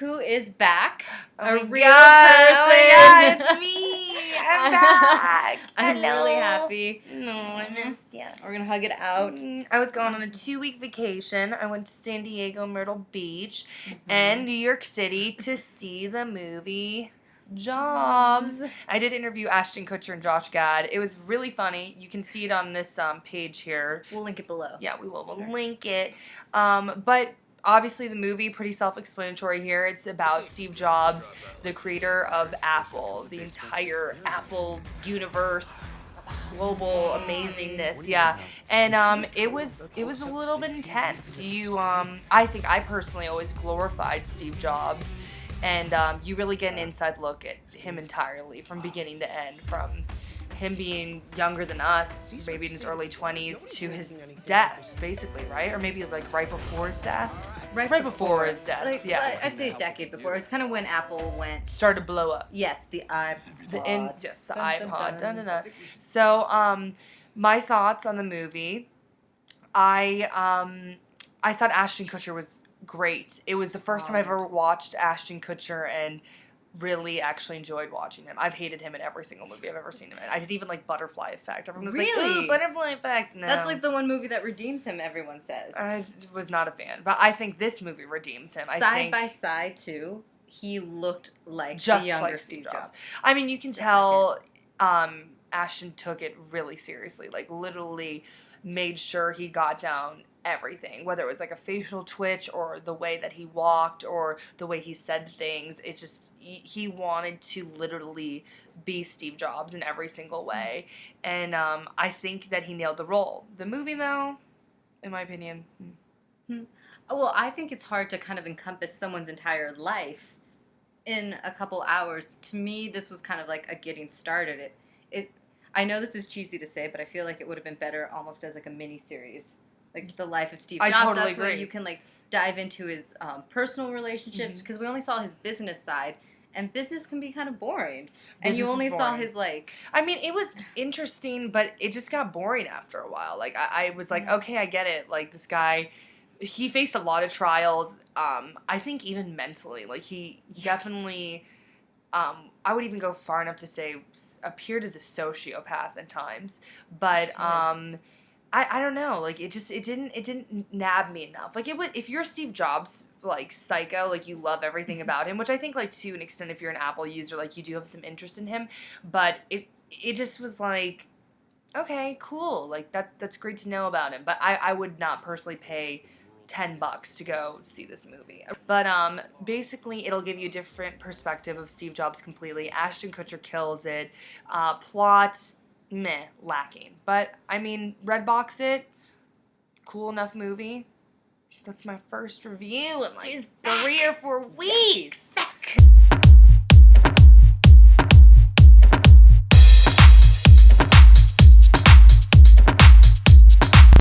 who is back. Oh a real God. person. Oh my God, it's me. I'm back. I'm Hello. really happy. No, I missed you. We're going to hug it out. I was going on a 2-week vacation. I went to San Diego, Myrtle Beach, and New York City to see the movie Jobs. I did interview Ashton Kutcher and Josh Gad. It was really funny. You can see it on this page here. We'll link it below. Yeah, we will. We'll link it. But obviously the movie, pretty self-explanatory here. It's about Steve Jobs, the creator of Apple, the entire Apple universe, global amazingness. Yeah. And it was a little bit intense. I think I personally always glorified Steve Jobs. And you really get an inside look at him entirely from beginning to end, from him being younger than us, maybe in his early 20s, to his death, basically, right? Or maybe like right before his death? Right before his death, like, yeah. I'd say a decade before. It's kind of when Apple started to blow up. Yes, the iPod. The iPod. Dun, dun, dun. So, my thoughts on the movie, I thought Ashton Kutcher was great. It was the first time I've ever watched Ashton Kutcher and really actually enjoyed watching him. I've hated him in every single movie I've ever seen him in. I did even like Butterfly Effect. Everyone was like, ooh, Butterfly Effect. No. That's like the one movie that redeems him, everyone says. I was not a fan, but I think this movie redeems him. Side by side, too, he looked like just the younger like Steve Jobs. I mean, you can tell Ashton took it really seriously, like literally made sure he got down everything, whether it was like a facial twitch or the way that he walked or the way he said things. It's just he wanted to literally be Steve Jobs in every single way, and I think that he nailed the role. The movie, though, in my opinion, well, I think it's hard to kind of encompass someone's entire life in a couple hours. To me, this was kind of like a getting started. I know this is cheesy to say, but I feel like it would have been better almost as like a mini series. Like the life of Steve Jobs. I totally That's agree. where you can like dive into his personal relationships, because we only saw his business side, and business can be kind of boring. And you only saw his like. I mean, it was interesting, but it just got boring after a while. Like I was like, okay, I get it. Like this guy, he faced a lot of trials. I think even mentally, like he definitely. I would even go far enough to say appeared as a sociopath at times, but I don't know, like it didn't nab me enough. Like it was, if you're Steve Jobs, like psycho, like you love everything about him, which I think like to an extent if you're an Apple user, like you do have some interest in him, but it just was like, okay, cool, like that's great to know about him, but I would not personally pay $10 to go see this movie. But basically it'll give you a different perspective of Steve Jobs completely. Ashton Kutcher kills it. Plot, meh, lacking. But I mean, Redbox it, cool enough movie. That's my first review in like 3 or 4 weeks.